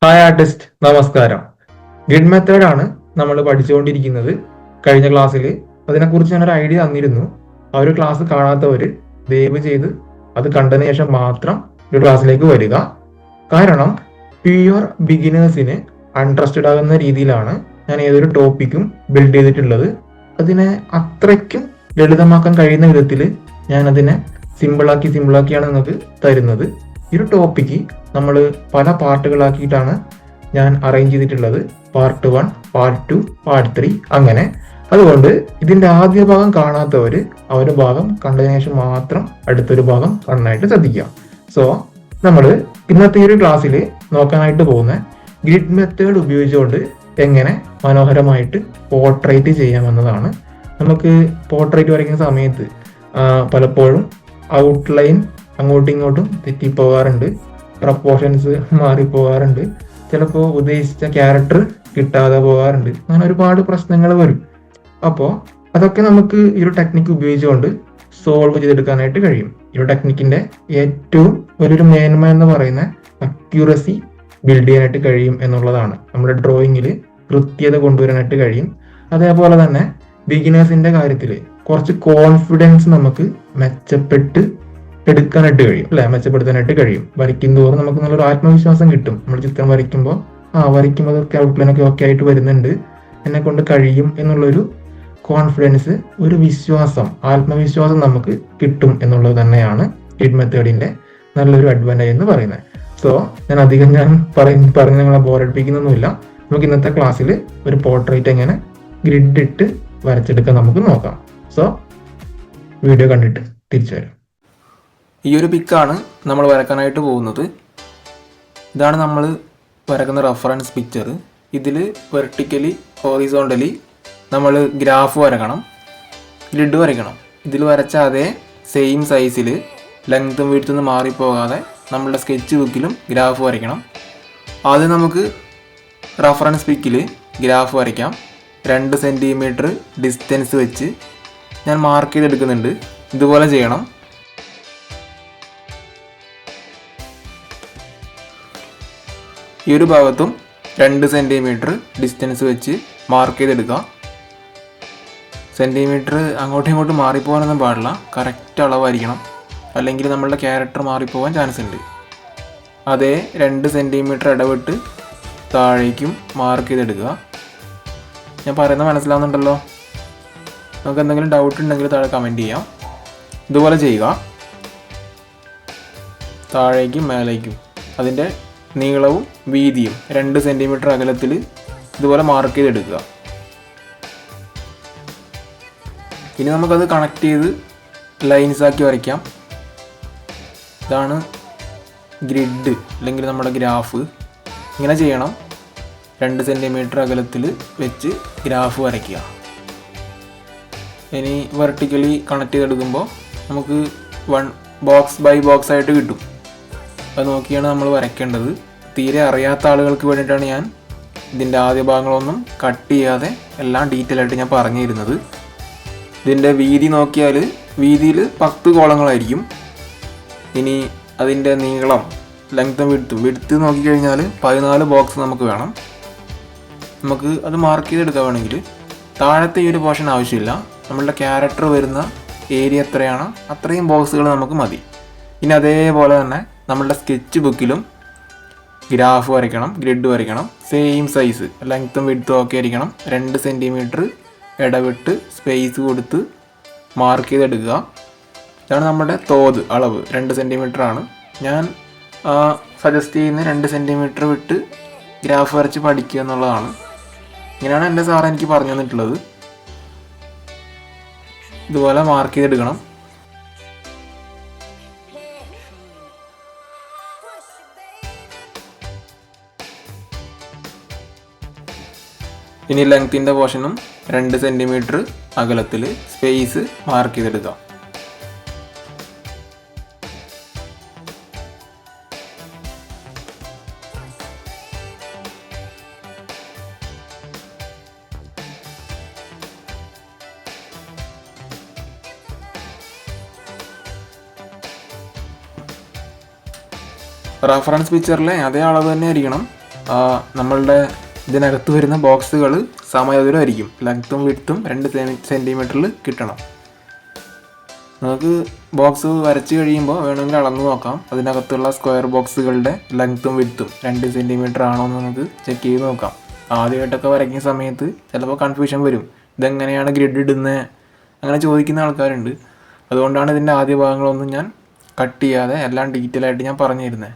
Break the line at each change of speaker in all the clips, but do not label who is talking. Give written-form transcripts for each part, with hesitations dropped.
Hi artist, നമസ്കാരം. Grid method ആണ് നമ്മൾ പഠിച്ചുകൊണ്ടിരിക്കുന്നത്. കഴിഞ്ഞ ക്ലാസ്സിൽ അതിനെക്കുറിച്ച് ഞാനൊരു ഐഡിയ തന്നിരുന്നു. ആ ഒരു ക്ലാസ് കാണാത്തവർ ദയവ് ചെയ്ത് അത് കണ്ടതിന് ശേഷം മാത്രം ഒരു ക്ലാസ്സിലേക്ക് വരിക. കാരണം പ്യുവർ ബിഗിനേഴ്സിന് അൺട്രസ്റ്റഡ് ആകുന്ന രീതിയിലാണ് ഞാൻ ഏതൊരു ടോപ്പിക്കും ബിൽഡ് ചെയ്തിട്ടുള്ളത്. അതിനെ അത്രയ്ക്കും ലളിതമാക്കാൻ കഴിയുന്ന വിധത്തിൽ ഞാൻ അതിനെ സിമ്പിളാക്കിയാണ് നിങ്ങൾക്ക് തരുന്നത്. ഈ ഒരു ടോപ്പിക്ക് നമ്മൾ പല പാർട്ടുകളാക്കിയിട്ടാണ് ഞാൻ അറേഞ്ച് ചെയ്തിട്ടുള്ളത്. പാർട്ട് 1, പാർട്ട് 2, പാർട്ട് 3 അങ്ങനെ. അതുകൊണ്ട് ഇതിന്റെ ആദ്യ ഭാഗം കാണാത്തവർ ആ ഒരു ഭാഗം കണ്ടതിന് ശേഷം മാത്രം അടുത്തൊരു ഭാഗം കാണാനായിട്ട് ശ്രദ്ധിക്കുക. സോ നമ്മൾ ഇന്നത്തെ ഈ ഒരു ക്ലാസ്സിൽ നോക്കാനായിട്ട് പോകുന്ന ഗ്രിഡ് മെത്തേഡ് ഉപയോഗിച്ചുകൊണ്ട് എങ്ങനെ മനോഹരമായിട്ട് പോർട്രേറ്റ് ചെയ്യാമെന്നതാണ്. നമുക്ക് പോർട്രേറ്റ് വരയ്ക്കുന്ന സമയത്ത് പലപ്പോഴും ഔട്ട്ലൈൻ അങ്ങോട്ടും ഇങ്ങോട്ടും തെറ്റിപ്പോകാറുണ്ട്, പ്രപ്പോർഷൻസ് മാറിപ്പോകാറുണ്ട്, ചിലപ്പോൾ ഉദ്ദേശിച്ച ക്യാരക്ടർ കിട്ടാതെ പോകാറുണ്ട്. അങ്ങനെ ഒരുപാട് പ്രശ്നങ്ങൾ വരും. അപ്പോൾ അതൊക്കെ നമുക്ക് ഈ ഒരു ടെക്നിക്ക് ഉപയോഗിച്ചുകൊണ്ട് സോൾവ് ചെയ്തെടുക്കാനായിട്ട് കഴിയും. ഈ ഒരു ടെക്നിക്കിന്റെ ഏറ്റവും വലിയൊരു മേന്മ എന്ന് പറയുന്ന അക്യൂറസി ബിൽഡ് ചെയ്യാനായിട്ട് കഴിയും എന്നുള്ളതാണ്. നമ്മുടെ ഡ്രോയിങ്ങിൽ കൃത്യത കൊണ്ടുവരാനായിട്ട് കഴിയും. അതേപോലെ തന്നെ ബിഗിനേഴ്സിന്റെ കാര്യത്തിൽ കുറച്ച് കോൺഫിഡൻസ് നമുക്ക് എടുക്കാനായിട്ട് കഴിയും, അല്ലെ? മെച്ചപ്പെടുത്താനായിട്ട് കഴിയും. വരയ്ക്കുന്നതോറും നമുക്ക് നല്ലൊരു ആത്മവിശ്വാസം കിട്ടും. നമ്മൾ ചിത്രം വരയ്ക്കുമ്പോൾ അതൊക്കെ ഔട്ട്ലൈനൊക്കെ ഓക്കെ ആയിട്ട് വരുന്നുണ്ട്, എന്നെ കൊണ്ട് കഴിയും എന്നുള്ളൊരു കോൺഫിഡൻസ്, ഒരു വിശ്വാസം, ആത്മവിശ്വാസം നമുക്ക് കിട്ടും എന്നുള്ളത് തന്നെയാണ് ഗ്രിഡ് മെത്തേഡിന്റെ നല്ലൊരു അഡ്വാൻറ്റേജ് എന്ന് പറയുന്നത്. സോ ഞാൻ അധികം പറഞ്ഞ് നിങ്ങളെ ബോറടിപ്പിക്കുന്നൊന്നുമില്ല. നമുക്ക് ഇന്നത്തെ ക്ലാസ്സിൽ ഒരു പോർട്രേറ്റ് എങ്ങനെ ഗ്രിഡ് ഇട്ട് വരച്ചെടുക്കാൻ നമുക്ക് നോക്കാം. സോ വീഡിയോ കണ്ടിട്ട് തിരിച്ചു വരാം.
ഈ ഒരു പിക്കാണ് നമ്മൾ വരക്കാനായിട്ട് പോകുന്നത്. ഇതാണ് നമ്മൾ വരക്കുന്ന റെഫറൻസ് പിക്ചർ. ഇതിൽ വെർട്ടിക്കലി ഹോറിസോണ്ടലി നമ്മൾ ഗ്രാഫ് വരക്കണം, ഗ്രിഡ് വരയ്ക്കണം. ഇതിൽ വരച്ച അതേ സെയിം സൈസിൽ ലെങ്ത്തും വീഴ്ത്തൊന്നും മാറിപ്പോകാതെ നമ്മളുടെ സ്കെച്ച് ബുക്കിലും ഗ്രാഫ് വരയ്ക്കണം. ആദ്യം നമുക്ക് റെഫറൻസ് പിക്കിൽ ഗ്രാഫ് വരയ്ക്കാം. 2 സെൻറ്റിമീറ്റർ ഡിസ്റ്റൻസ് വെച്ച് ഞാൻ മാർക്ക് ചെയ്തെടുക്കുന്നുണ്ട്. ഇതുപോലെ ചെയ്യണം. ഈ ഒരു ഭാഗത്തും 2 സെൻറ്റിമീറ്റർ ഡിസ്റ്റൻസ് വെച്ച് മാർക്ക് ചെയ്തെടുക്കുക. സെൻറ്റിമീറ്റർ അങ്ങോട്ടും ഇങ്ങോട്ടും മാറിപ്പോകാനൊന്നും പാടില്ല, കറക്റ്റ് അളവായിരിക്കണം, അല്ലെങ്കിൽ നമ്മളുടെ ക്യാരക്ടർ മാറിപ്പോകാൻ ചാൻസ് ഉണ്ട്. അതേ 2 സെൻറ്റിമീറ്റർ ഇടവിട്ട് താഴേക്കും മാർക്ക് ചെയ്തെടുക്കുക. ഞാൻ പറയുന്നത് മനസ്സിലാവുന്നുണ്ടല്ലോ? നമുക്ക് എന്തെങ്കിലും ഡൗട്ട് ഉണ്ടെങ്കിൽ താഴെ കമൻറ്റ് ചെയ്യാം. ഇതുപോലെ ചെയ്യുക, താഴേക്കും മേലേക്കും അതിൻ്റെ നീളവും വീതിയും 2 സെൻറ്റിമീറ്റർ അകലത്തിൽ ഇതുപോലെ മാർക്ക് ചെയ്തെടുക്കുക. ഇനി നമുക്കത് കണക്ട് ചെയ്ത് ലൈൻസ് ആക്കി വരയ്ക്കാം. ഇതാണ് ഗ്രിഡ് അല്ലെങ്കിൽ നമ്മുടെ ഗ്രാഫ്. ഇങ്ങനെ ചെയ്യണം. 2 സെൻറ്റിമീറ്റർ അകലത്തിൽ വെച്ച് ഗ്രാഫ് വരയ്ക്കുക. ഇനി വെർട്ടിക്കലി കണക്ട് ചെയ്തെടുക്കുമ്പോൾ നമുക്ക് 1 ബോക്സ് ബൈ ബോക്സ് ആയിട്ട് കിട്ടും. അത് നോക്കിയാണ് നമ്മൾ വരയ്ക്കേണ്ടത്. തീരെ അറിയാത്ത ആളുകൾക്ക് വേണ്ടിയിട്ടാണ് ഞാൻ ഇതിൻ്റെ ആദ്യ ഭാഗങ്ങളൊന്നും കട്ട് ചെയ്യാതെ എല്ലാം ഡീറ്റെയിൽ ആയിട്ട് ഞാൻ പറഞ്ഞു തരുന്നത്. ഇതിൻ്റെ വീതി നോക്കിയാൽ വീതിയിൽ 10 കോളങ്ങളായിരിക്കും. ഇനി അതിൻ്റെ നീളം, ലെങ്ത്തും വിഡ്ത്ത് നോക്കിക്കഴിഞ്ഞാൽ 14 ബോക്സ് നമുക്ക് വേണം. നമുക്ക് അത് മാർക്ക് ചെയ്തെടുക്കാൻ വേണമെങ്കിൽ താഴത്തെ ഈ ഒരു പോർഷൻ ആവശ്യമില്ല. നമ്മളുടെ ക്യാരക്ടർ വരുന്ന ഏരിയ എത്രയാണ് അത്രയും ബോക്സുകൾ നമുക്ക് മതി. ഇനി അതേപോലെ തന്നെ നമ്മളുടെ സ്കെച്ച് ബുക്കിലും ഗ്രാഫ് വരയ്ക്കണം, ഗ്രിഡ് വരയ്ക്കണം. സെയിം സൈസ്, ലെങ്ത്തും വിഡ്ത്തും ഒക്കെ ആയിരിക്കണം. 2 സെൻറ്റിമീറ്റർ ഇടവിട്ട് സ്പേസ് കൊടുത്ത് മാർക്ക് ചെയ്തെടുക്കുക. ഇതാണ് നമ്മുടെ തോത്, അളവ് 2 സെൻറ്റിമീറ്റർ ആണ്. ഞാൻ സജസ്റ്റ് ചെയ്യുന്ന 2 സെൻറ്റിമീറ്റർ വിട്ട് ഗ്രാഫ് വരച്ച് പഠിക്കുക എന്നുള്ളതാണ്. ഇങ്ങനെയാണ് എൻ്റെ സാർ എനിക്ക് പറഞ്ഞു തന്നിട്ടുള്ളത്. ഇതുപോലെ മാർക്ക് ചെയ്തെടുക്കണം. ഇനി ലെങ്ത്തിൻ്റെ പോർഷനും 2 സെൻറ്റിമീറ്റർ അകലത്തിൽ സ്പേസ് മാർക്ക് ചെയ്തെടുക്കാം. റഫറൻസ് പിക്ചറിലെ അതേ അളവ് തന്നെ ആയിരിക്കണം. നമ്മളുടെ ഇതിനകത്ത് വരുന്ന ബോക്സുകൾ സമയോചിതമായിരിക്കും. ലെങ്ത്തും വിഡ്ത്തും 2 സെൻറ്റിമീറ്ററിൽ കിട്ടണം. നമുക്ക് ബോക്സ് വരച്ച് കഴിയുമ്പോൾ വേണമെങ്കിൽ അളന്ന് നോക്കാം. അതിനകത്തുള്ള സ്ക്വയർ ബോക്സുകളുടെ ലെങ്ത്തും വിഡ്ത്തും 2 സെൻറ്റിമീറ്റർ ആണോ എന്ന് നമുക്ക് ചെക്ക് ചെയ്ത് നോക്കാം. ആദ്യമായിട്ടൊക്കെ വരയ്ക്കുന്ന സമയത്ത് ചിലപ്പോൾ കൺഫ്യൂഷൻ വരും, ഇതെങ്ങനെയാണ് ഗ്രിഡ് ഇടുന്നത് അങ്ങനെ ചോദിക്കുന്ന ആൾക്കാരുണ്ട്. അതുകൊണ്ടാണ് ഇതിൻ്റെ ആദ്യ ഭാഗങ്ങളൊന്നും ഞാൻ കട്ട് ചെയ്യാതെ എല്ലാം ഡീറ്റെയിൽ ആയിട്ട് ഞാൻ പറഞ്ഞു തരുന്നത്.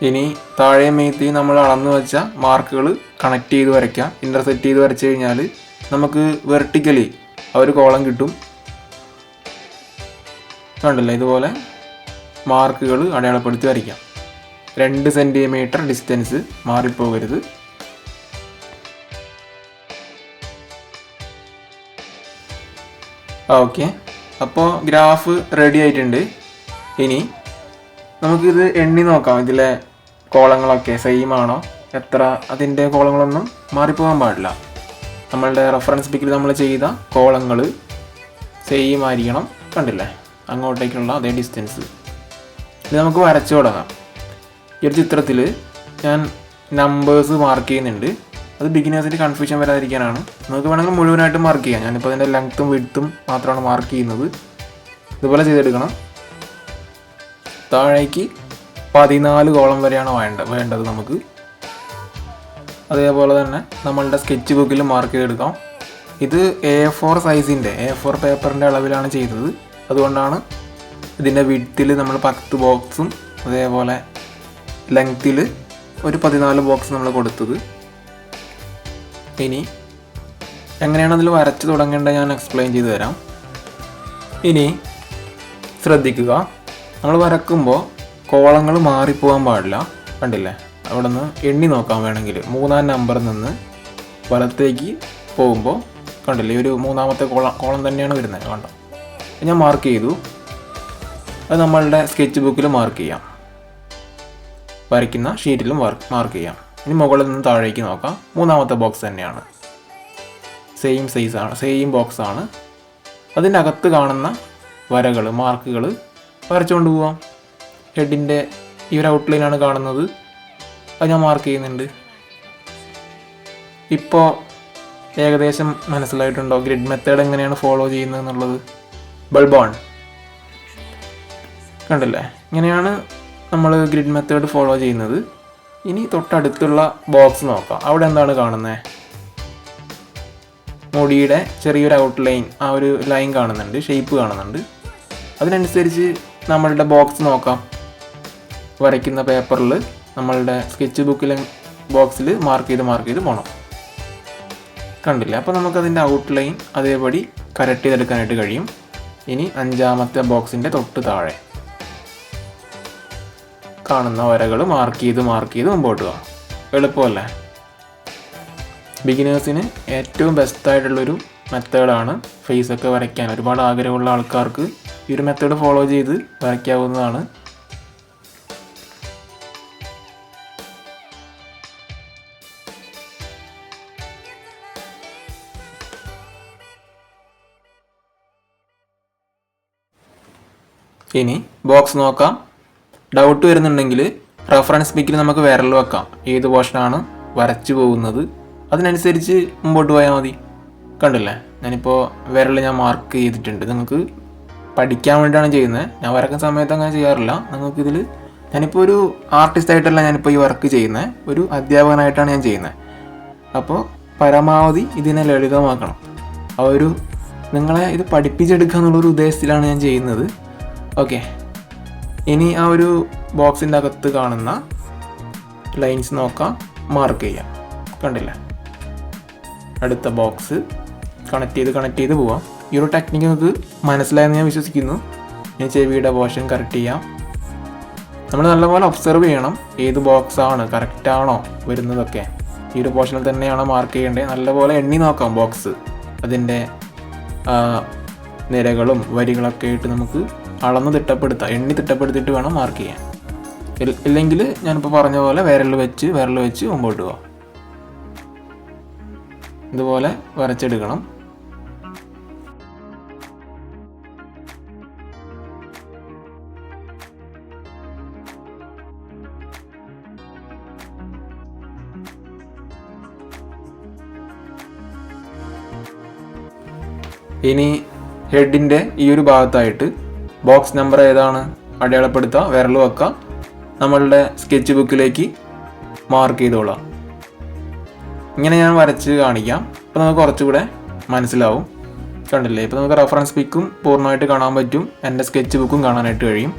ഇനി താഴെ മേത്തി നമ്മൾ അളന്ന് വെച്ച മാർക്കുകൾ കണക്ട് ചെയ്ത് വരയ്ക്കാം. ഇൻ്റർസെക്റ്റ് ചെയ്ത് വരച്ച് കഴിഞ്ഞാൽ നമുക്ക് വെർട്ടിക്കലി ഒരു കോളം കിട്ടും. കണ്ടില്ലേ, ഇതുപോലെ മാർക്കുകൾ അടയാളപ്പെടുത്തി വരയ്ക്കാം. 2 സെൻറ്റിമീറ്റർ ഡിസ്റ്റൻസ് മാറിപ്പോകരുത്. ഓക്കെ, അപ്പോൾ ഗ്രാഫ് റെഡി ആയിട്ടുണ്ട്. ഇനി നമുക്കിത് എണ്ണി നോക്കാം. ഇതിലെ കോളങ്ങളൊക്കെ സെയിം ആണോ, എത്ര, അതിൻ്റെ കോളങ്ങളൊന്നും മാറിപ്പോകാൻ പാടില്ല. നമ്മളുടെ റെഫറൻസ് ബുക്കിൽ നമ്മൾ ചെയ്ത കോളങ്ങൾ സെയിം ആയിരിക്കണം. കണ്ടില്ലേ, അങ്ങോട്ടേക്കുള്ള അതേ ഡിസ്റ്റൻസ്. ഇത് നമുക്ക് വരച്ചു തുടങ്ങാം. ഈ ഒരു ചിത്രത്തിൽ ഞാൻ നമ്പേഴ്സ് മാർക്ക് ചെയ്യുന്നുണ്ട്. അത് ബിഗിനേഴ്സിന് കൺഫ്യൂഷൻ വരാതിരിക്കാനാണ്. നമുക്ക് വേണമെങ്കിൽ മുഴുവനായിട്ട് മാർക്ക് ചെയ്യാം. ഞാനിപ്പോൾ അതിൻ്റെ ലെങ്ത്തും വിഡ്ത്തും മാത്രമാണ് മാർക്ക് ചെയ്യുന്നത്. ഇതുപോലെ ചെയ്തെടുക്കണം. താഴേക്ക് 14 കോളം വരെയാണ് വേണ്ടത് നമുക്ക്. അതേപോലെ തന്നെ നമ്മളുടെ സ്കെച്ച് ബുക്കിൽ മാർക്ക് ചെയ്തെടുക്കാം. ഇത് A4 സൈസിൻ്റെ A4 പേപ്പറിൻ്റെ അളവിലാണ് ചെയ്തത്. അതുകൊണ്ടാണ് ഇതിൻ്റെ വിഡ്ത്തിൽ നമ്മൾ 10 ബോക്സും അതേപോലെ ലെങ്ത്തിൽ ഒരു 14 ബോക്സ് നമ്മൾ കൊടുത്തത്. ഇനി എങ്ങനെയാണ് അതിൽ വരച്ച് തുടങ്ങേണ്ടത് ഞാൻ എക്സ്പ്ലെയിൻ ചെയ്തു തരാം. ഇനി ശ്രദ്ധിക്കുക, നമ്മൾ വരക്കുമ്പോൾ കോളങ്ങൾ മാറിപ്പോകാൻ പാടില്ല. കണ്ടില്ലേ, അവിടെ നിന്ന് എണ്ണി നോക്കാം. വേണമെങ്കിൽ 3-ാം നമ്പറിൽ നിന്ന് വലത്തേക്ക് പോകുമ്പോൾ കണ്ടില്ലേ, ഒരു 3-ാമത്തെ കോളം തന്നെയാണ് വരുന്നത്. കണ്ടോ, ഞാൻ മാർക്ക് ചെയ്തു. അത് നമ്മളുടെ സ്കെച്ച് ബുക്കിൽ മാർക്ക് ചെയ്യാം, വരയ്ക്കുന്ന ഷീറ്റിലും മാർക്ക് ചെയ്യാം. ഇനി മുകളിൽ നിന്ന് താഴേക്ക് നോക്കാം. 3-ാമത്തെ ബോക്സ് തന്നെയാണ്, സെയിം സൈസാണ്, സെയിം ബോക്സാണ്. അതിൻ്റെ അകത്ത് കാണുന്ന വരകൾ, മാർക്കുകൾ വരച്ചുകൊണ്ട് പോവാം. ഹെഡിൻ്റെ ഈ ഒരു ഔട്ട്ലൈനാണ് കാണുന്നത്, അത് ഞാൻ മാർക്ക് ചെയ്യുന്നുണ്ട്. ഇപ്പോൾ ഏകദേശം മനസ്സിലായിട്ടുണ്ടോ ഗ്രിഡ് മെത്തേഡ് എങ്ങനെയാണ് ഫോളോ ചെയ്യുന്നത് എന്നുള്ളത്? ബൾബോൺ കണ്ടില്ലേ, ഇങ്ങനെയാണ് നമ്മൾ ഗ്രിഡ് മെത്തേഡ് ഫോളോ ചെയ്യുന്നത്. ഇനി തൊട്ടടുത്തുള്ള ബോക്സ് നോക്കാം. അവിടെ എന്താണ് കാണുന്നത്? മുടിയുടെ ചെറിയൊരു ഔട്ട്ലൈൻ, ആ ഒരു ലൈൻ കാണുന്നുണ്ട്, ഷേപ്പ് കാണുന്നുണ്ട്. അതിനനുസരിച്ച് നമ്മളുടെ ബോക്സ് നോക്കാം. വരയ്ക്കുന്ന പേപ്പറിൽ നമ്മളുടെ സ്കെച്ച് ബുക്കിലെ ബോക്സിൽ മാർക്ക് ചെയ്ത് പോകണം. കണ്ടില്ല, അപ്പോൾ നമുക്കതിൻ്റെ ഔട്ട്ലൈൻ അതേപടി കറക്റ്റ് ചെയ്തെടുക്കാനായിട്ട് കഴിയും. ഇനി 5-ാമത്തെ ബോക്സിൻ്റെ തൊട്ട് താഴെ കാണുന്ന വരകൾ മാർക്ക് ചെയ്ത് മുമ്പോട്ട് പോകാം. എളുപ്പമല്ലേ? ബിഗിനേഴ്സിന് ഏറ്റവും ബെസ്റ്റായിട്ടുള്ളൊരു മെത്തേഡാണ് ഫേസൊക്കെ വരയ്ക്കാൻ. ഒരുപാട് ആഗ്രഹമുള്ള ആൾക്കാർക്ക് ഈ ഒരു മെത്തേഡ് ഫോളോ ചെയ്ത് വരയ്ക്കാവുന്നതാണ്. ഇനി ബോക്സ് നോക്കാം. ഡൗട്ട് വരുന്നുണ്ടെങ്കിൽ റെഫറൻസ് ബുക്കിൽ നമുക്ക് വിരൽ വെക്കാം. ഏത് പോർഷനാണ് വരച്ചു പോകുന്നത് അതിനനുസരിച്ച് മുമ്പോട്ട് പോയാൽ മതി. കണ്ടില്ലേ, ഞാനിപ്പോൾ വിരൽ ഞാൻ മാർക്ക് ചെയ്തിട്ടുണ്ട്. നിങ്ങൾക്ക് പഠിക്കാൻ വേണ്ടിയിട്ടാണ് ചെയ്യുന്നത്. ഞാൻ വരക്കുന്ന സമയത്ത് അങ്ങനെ ചെയ്യാറില്ല. നിങ്ങൾക്കിതിൽ ഞാനിപ്പോൾ ഒരു ആർട്ടിസ്റ്റായിട്ടല്ല ഞാനിപ്പോൾ ഈ വർക്ക് ചെയ്യുന്നത്, ഒരു അധ്യാപകനായിട്ടാണ് ഞാൻ ചെയ്യുന്നത്. അപ്പോൾ പരമാവധി ഇതിനെ ലളിതമാക്കണം. ആ ഒരു നിങ്ങളെ ഇത് പഠിപ്പിച്ചെടുക്കുക എന്നുള്ളൊരു ഉദ്ദേശത്തിലാണ് ഞാൻ ചെയ്യുന്നത്. ഓക്കെ, ഇനി ആ ഒരു ബോക്സിൻ്റെ അകത്ത് കാണുന്ന ലൈൻസ് നോക്കാം, മാർക്ക് ചെയ്യാം. കണ്ടില്ല, അടുത്ത ബോക്സ് കണക്ട് ചെയ്ത് പോവാം. ഈ ഒരു ടെക്നിക്ക് നിങ്ങൾക്ക് മനസ്സിലായെന്ന് ഞാൻ വിശ്വസിക്കുന്നു. ഇനി ചെവിയുടെ പോർഷൻ കറക്റ്റ് ചെയ്യാം. നമ്മൾ നല്ലപോലെ ഒബ്സർവ് ചെയ്യണം, ഏത് ബോക്സാണ് കറക്റ്റാണോ വരുന്നതൊക്കെ. ഈ ഒരു പോർഷനിൽ തന്നെയാണോ മാർക്ക് ചെയ്യേണ്ടത്. നല്ലപോലെ എണ്ണി നോക്കാം ബോക്സ്, അതിൻ്റെ നിരകളും വരികളൊക്കെ ആയിട്ട് നമുക്ക് അളന്ന് തിട്ടപ്പെടുത്താം. എണ്ണി തിട്ടപ്പെടുത്തിയിട്ട് വേണം മാർക്ക് ചെയ്യാൻ. ഇല്ലെങ്കിൽ ഞാനിപ്പോൾ പറഞ്ഞ പോലെ വിരൽ വെച്ച് മുമ്പോട്ട് പോവാം. ഇതുപോലെ വരച്ചെടുക്കണം. ഇനി ഹെഡിൻ്റെ ഈ ഒരു ഭാഗത്തായിട്ട് ബോക്സ് നമ്പർ ഏതാണ് അടയാളപ്പെടുത്തുക, വിരൽ വെക്കുക, നമ്മളുടെ സ്കെച്ച് ബുക്കിലേക്ക് മാർക്ക് ചെയ്തോളാം. ഇങ്ങനെ ഞാൻ വരച്ച് കാണിക്കാം. അപ്പോൾ നമുക്ക് കുറച്ചുകൂടെ മനസ്സിലാവും. കണ്ടില്ലേ, ഇപ്പോൾ നമുക്ക് റെഫറൻസ് പിക്കും പൂർണ്ണമായിട്ട് കാണാൻ പറ്റും, എൻ്റെ സ്കെച്ച് ബുക്കും കാണാനായിട്ട് കഴിയും.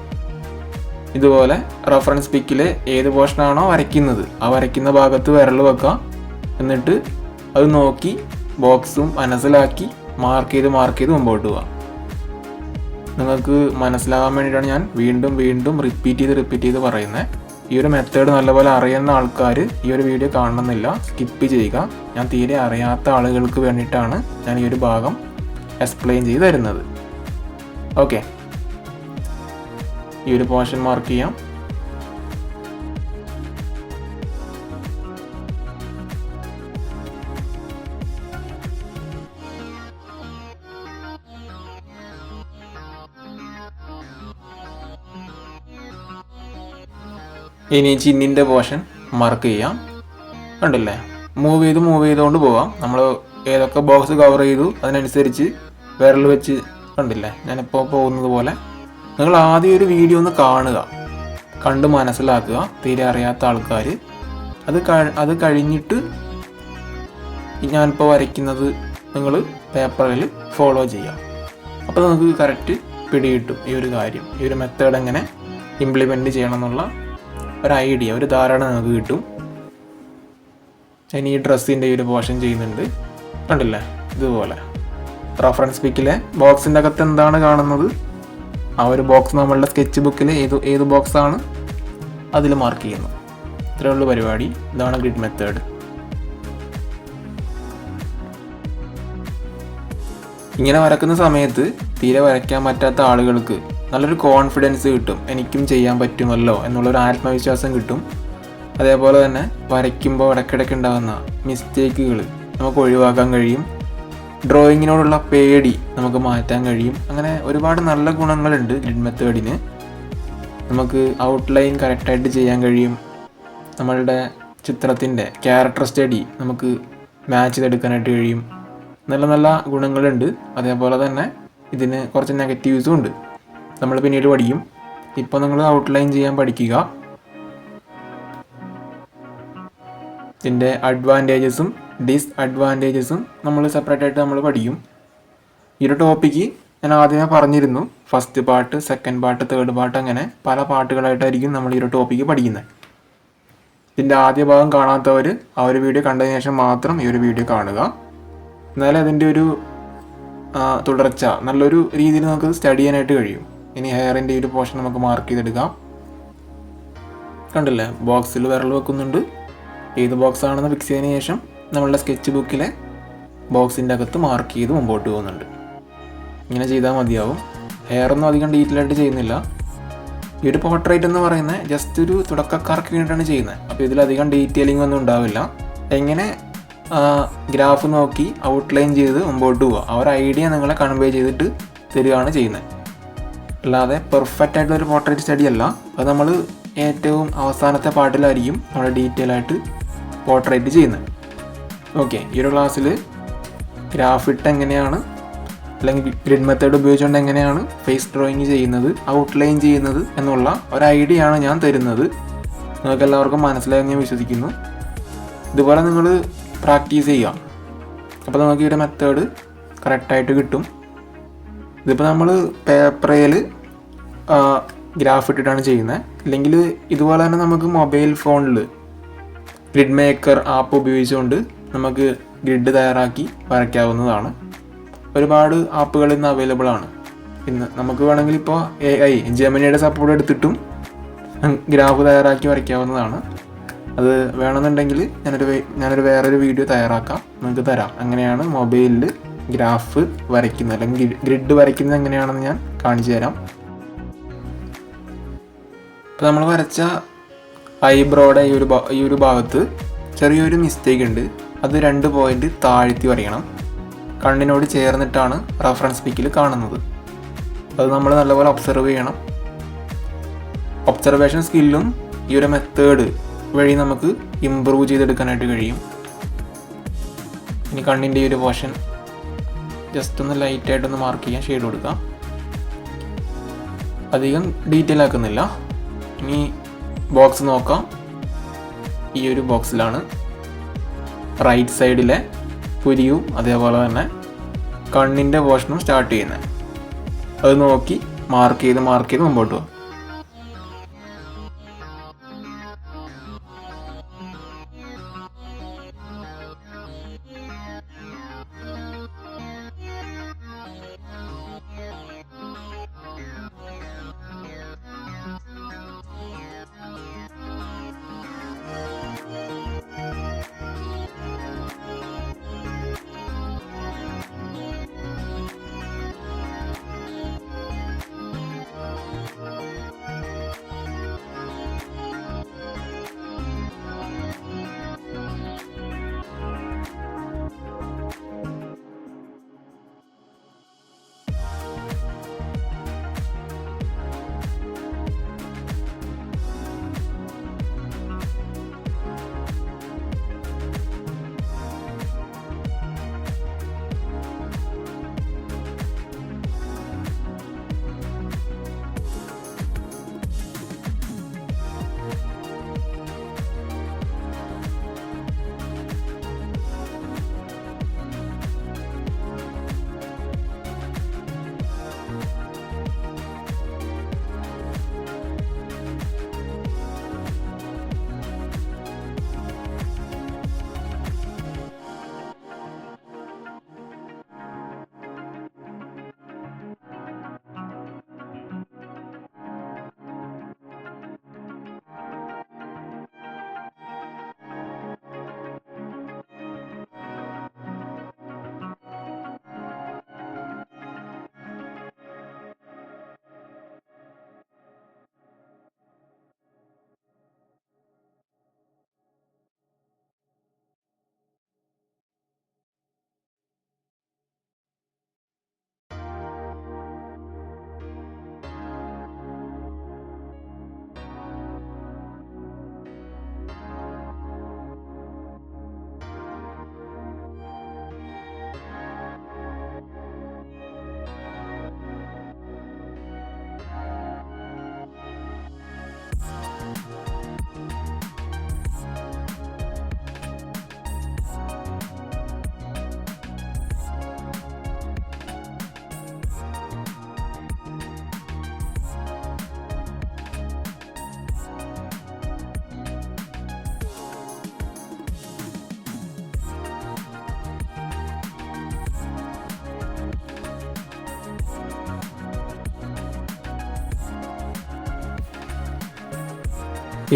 ഇതുപോലെ റെഫറൻസ് പിക്കിൽ ഏത് പോർഷനാണോ വരയ്ക്കുന്നത് ആ വരയ്ക്കുന്ന ഭാഗത്ത് വിരൽ വെക്കുക. എന്നിട്ട് അത് നോക്കി ബോക്സും മനസ്സിലാക്കി മാർക്ക് ചെയ്ത് മുമ്പോട്ട് പോവാം. നിങ്ങൾക്ക് മനസ്സിലാകാൻ വേണ്ടിയിട്ടാണ് ഞാൻ വീണ്ടും റിപ്പീറ്റ് ചെയ്ത് പറയുന്നത്. ഈ ഒരു മെത്തേഡ് നല്ലപോലെ അറിയുന്ന ആൾക്കാർ ഈ ഒരു വീഡിയോ കാണണമെന്നില്ല, സ്കിപ്പ് ചെയ്യുക. ഞാൻ തീരെ അറിയാത്ത ആളുകൾക്ക് വേണ്ടിയിട്ടാണ് ഞാൻ ഈ ഒരു ഭാഗം എക്സ്പ്ലെയിൻ ചെയ്ത് തരുന്നത്. ഓക്കെ, ഈ ഒരു പോർഷൻ മാർക്ക് ചെയ്യാം. ഇനി ചിന്നിൻ്റെ പോർഷൻ മാർക്ക് ചെയ്യാം. കണ്ടില്ലേ, മൂവ് ചെയ്തുകൊണ്ട് പോവാം. നമ്മൾ ഏതൊക്കെ ബോക്സ് കവർ ചെയ്തു അതിനനുസരിച്ച് വിരൽ വെച്ച്, കണ്ടില്ലേ ഞാനിപ്പോൾ പോകുന്നത് പോലെ. നിങ്ങൾ ആദ്യം ഒരു വീഡിയോ ഒന്ന് കാണുക, കണ്ട് മനസ്സിലാക്കുക തീരെ അറിയാത്ത ആൾക്കാർ. അത് കഴിഞ്ഞിട്ട് ഞാനിപ്പോൾ വരയ്ക്കുന്നത് നിങ്ങൾ പേപ്പറിൽ ഫോളോ ചെയ്യാം. അപ്പോൾ നമുക്ക് കറക്റ്റ് പിടികിട്ടും ഈ ഒരു കാര്യം, ഈ ഒരു മെത്തേഡ് എങ്ങനെ ഇംപ്ലിമെൻറ്റ് ചെയ്യണം എന്നുള്ള ഒരു ഐഡിയ, ഒരു ധാരണ നമുക്ക് കിട്ടും. ഇനി ഈ ഡ്രസ്സിൻ്റെ ഈ ഒരു പോർഷൻ ചെയ്യുന്നുണ്ട്. കണ്ടില്ലേ, ഇതുപോലെ റഫറൻസ് പിക്കിലെ ബോക്സിൻ്റെ അകത്ത് എന്താണ് കാണുന്നത് ആ ഒരു ബോക്സ് നമ്മളുടെ സ്കെച്ച് ബുക്കിൽ ഏത് ബോക്സാണ് അതിൽ മാർക്ക് ചെയ്യുന്നു. ഇത്രയുള്ള പരിപാടി. ഇതാണ് ഗ്രിഡ് മെത്തേഡ്. ഇങ്ങനെ വരക്കുന്ന സമയത്ത് തീരെ വരയ്ക്കാൻ പറ്റാത്ത ആളുകൾക്ക് നല്ലൊരു കോൺഫിഡൻസ് കിട്ടും, എനിക്കും ചെയ്യാൻ പറ്റുമല്ലോ എന്നുള്ളൊരു ആത്മവിശ്വാസം കിട്ടും. അതേപോലെ തന്നെ വരയ്ക്കുമ്പോൾ ഇടയ്ക്കിടയ്ക്ക് ഉണ്ടാകുന്ന മിസ്റ്റേക്കുകൾ നമുക്ക് ഒഴിവാക്കാൻ കഴിയും. ഡ്രോയിങ്ങിനോടുള്ള പേടി നമുക്ക് മാറ്റാൻ കഴിയും. അങ്ങനെ ഒരുപാട് നല്ല ഗുണങ്ങളുണ്ട് ഗ്രിഡ് മെത്തേഡിന്. നമുക്ക് ഔട്ട്ലൈൻ കറക്റ്റായിട്ട് ചെയ്യാൻ കഴിയും. നമ്മളുടെ ചിത്രത്തിൻ്റെ ക്യാരക്ടർ സ്റ്റഡി നമുക്ക് മാച്ച് ചെയ്തെടുക്കാനായിട്ട് കഴിയും. നല്ല ഗുണങ്ങളുണ്ട്. അതേപോലെ തന്നെ ഇതിന് കുറച്ച് നെഗറ്റീവ്സും ഉണ്ട്, നമ്മൾ പിന്നീട് പഠിക്കും. ഇപ്പോൾ നിങ്ങൾ ഔട്ട്ലൈൻ ചെയ്യാൻ പഠിക്കുക. ഇതിൻ്റെ അഡ്വാൻറ്റേജസും ഡിസ്അഡ്വാൻറ്റേജസും നമ്മൾ സെപ്പറേറ്റ് ആയിട്ട് നമ്മൾ പഠിക്കും. ഈ ഒരു ടോപ്പിക്ക് ഞാൻ ആദ്യമേ പറഞ്ഞിരുന്നു. First part, second part, third part, അങ്ങനെ പല പാർട്ടുകളായിട്ടായിരിക്കും നമ്മൾ ഈ ഒരു ടോപ്പിക്ക് പഠിക്കുന്നത്. ഇതിൻ്റെ ആദ്യ ഭാഗം കാണാത്തവർ ആ ഒരു വീഡിയോ കണ്ടതിന് ശേഷം മാത്രം ഈ ഒരു വീഡിയോ കാണുക. എന്നാലും അതിൻ്റെ ഒരു തുടർച്ച നല്ലൊരു രീതിയിൽ നമുക്ക് സ്റ്റഡി ചെയ്യാനായിട്ട് കഴിയും. ഇനി ഹെയറിൻ്റെ ഒരു പോർഷൻ നമുക്ക് മാർക്ക് ചെയ്തെടുക്കാം. കണ്ടില്ലേ, ബോക്സിൽ വിരൽ വെക്കുന്നുണ്ട്. ഏത് ബോക്സ് ആണെന്ന് ഫിക്സ് ചെയ്തതിന് ശേഷം നമ്മളുടെ സ്കെച്ച് ബുക്കിലെ ബോക്സിൻ്റെ അകത്ത് മാർക്ക് ചെയ്ത് മുമ്പോട്ട് പോകുന്നുണ്ട്. ഇങ്ങനെ ചെയ്താൽ മതിയാവും. ഹെയറൊന്നും അധികം ഡീറ്റെയിൽ ആയിട്ട് ചെയ്യുന്നില്ല. ഈ ഒരു പോർട്രേറ്റ് എന്ന് പറയുന്നത് ജസ്റ്റ് ഒരു തുടക്കക്കാർക്ക് വേണ്ടിയിട്ടാണ് ചെയ്യുന്നത്. അപ്പോൾ ഇതിലധികം ഡീറ്റെയിലിംഗ് ഒന്നും ഉണ്ടാവില്ല. എങ്ങനെ ഗ്രാഫ് നോക്കി ഔട്ട്ലൈൻ ചെയ്ത് മുമ്പോട്ട് പോവുക, ആ ഒരു ഐഡിയ നിങ്ങളെ കൺവേ ചെയ്തിട്ട് തരികയാണ് ചെയ്യുന്നത്. അല്ലാതെ പെർഫെക്റ്റ് ആയിട്ടുള്ളൊരു പോർട്രേറ്റ് സ്റ്റഡി അല്ല. അത് നമ്മൾ ഏറ്റവും അവസാനത്തെ പാർട്ടിലായിരിക്കും നമ്മൾ ഡീറ്റെയിൽ ആയിട്ട് പോർട്രേറ്റ് ചെയ്യുന്നത്. ഓക്കെ, ഈ ഒരു ക്ലാസ്സിൽ ഗ്രാഫ് ഇട്ട് എങ്ങനെയാണ്, അല്ലെങ്കിൽ ഗ്രിഡ് മെത്തേഡ് ഉപയോഗിച്ചുകൊണ്ട് എങ്ങനെയാണ് ഫേസ് ഡ്രോയിങ് ചെയ്യുന്നത്, ഔട്ട്ലൈൻ ചെയ്യുന്നത് എന്നുള്ള ഒരു ഐഡിയ ആണ് ഞാൻ തരുന്നത്. നിങ്ങൾക്ക് എല്ലാവർക്കും മനസ്സിലായെന്ന് ഞാൻ വിശ്വസിക്കുന്നു. ഇതുപോലെ നിങ്ങൾ പ്രാക്ടീസ് ചെയ്യുക. അപ്പോൾ നമുക്ക് ഈ ഒരു മെത്തേഡ് കറക്റ്റായിട്ട് കിട്ടും. ഇതിപ്പോൾ നമ്മൾ പേപ്പറിൽ ഗ്രാഫ് ഇട്ടിട്ടാണ് ചെയ്യുന്നത്. അല്ലെങ്കിൽ ഇതുപോലെ തന്നെ നമുക്ക് മൊബൈൽ ഫോണിൽ ഗ്രിഡ് മേക്കർ ആപ്പ് ഉപയോഗിച്ചുകൊണ്ട് നമുക്ക് ഗ്രിഡ് തയ്യാറാക്കി വരയ്ക്കാവുന്നതാണ്. ഒരുപാട് ആപ്പുകൾ ഇന്ന് അവൈലബിൾ ആണ്. ഇന്ന് നമുക്ക് വേണമെങ്കിൽ ഇപ്പോൾ AI ജെമിനിയുടെ സപ്പോർട്ട് എടുത്തിട്ടും ഗ്രാഫ് തയ്യാറാക്കി വരയ്ക്കാവുന്നതാണ്. അത് വേണമെന്നുണ്ടെങ്കിൽ ഞാനൊരു വേറൊരു വീഡിയോ തയ്യാറാക്കാം, നിങ്ങൾക്ക് തരാം. അങ്ങനെയാണ് മൊബൈലിൽ ഗ്രാഫ് വരയ്ക്കുന്നത്, അല്ലെങ്കിൽ ഗ്രിഡ് വരയ്ക്കുന്നത് എങ്ങനെയാണെന്ന് ഞാൻ കാണിച്ചു തരാം. ഇപ്പോൾ നമ്മൾ വരച്ച ഐബ്രോയുടെ ഈ ഒരു ഭാഗത്ത് ചെറിയൊരു മിസ്റ്റേക്ക് ഉണ്ട്. അത് 2 പോയിന്റ് താഴ്ത്തി വരയ്ക്കണം. കണ്ണിനോട് ചേർന്നിട്ടാണ് റഫറൻസ് പിക്കിൽ കാണുന്നത്. അത് നമ്മൾ നല്ലപോലെ ഒബ്സർവ് ചെയ്യണം. ഒബ്സർവേഷൻ സ്കില്ലും ഈ ഒരു മെത്തേഡ് വഴി നമുക്ക് ഇമ്പ്രൂവ് ചെയ്തെടുക്കാനായിട്ട് കഴിയും. ഇനി കണ്ണിൻ്റെ ഈ ഒരു പോർഷൻ ജസ്റ്റ് ഒന്ന് ലൈറ്റായിട്ടൊന്ന് മാർക്ക് ചെയ്യാൻ, ഷെയ്ഡ് കൊടുക്കാം. അധികം ഡീറ്റെയിൽ ആക്കുന്നില്ല. ഇനി ബോക്സ് നോക്കാം. ഈ ഒരു ബോക്സിലാണ് റൈറ്റ് സൈഡിലെ പുരിയും അതേപോലെ തന്നെ കണ്ണിൻ്റെ പോർഷനും സ്റ്റാർട്ട് ചെയ്യുന്നത്. അത് നോക്കി മാർക്ക് ചെയ്ത് മുമ്പോട്ട് പോകും.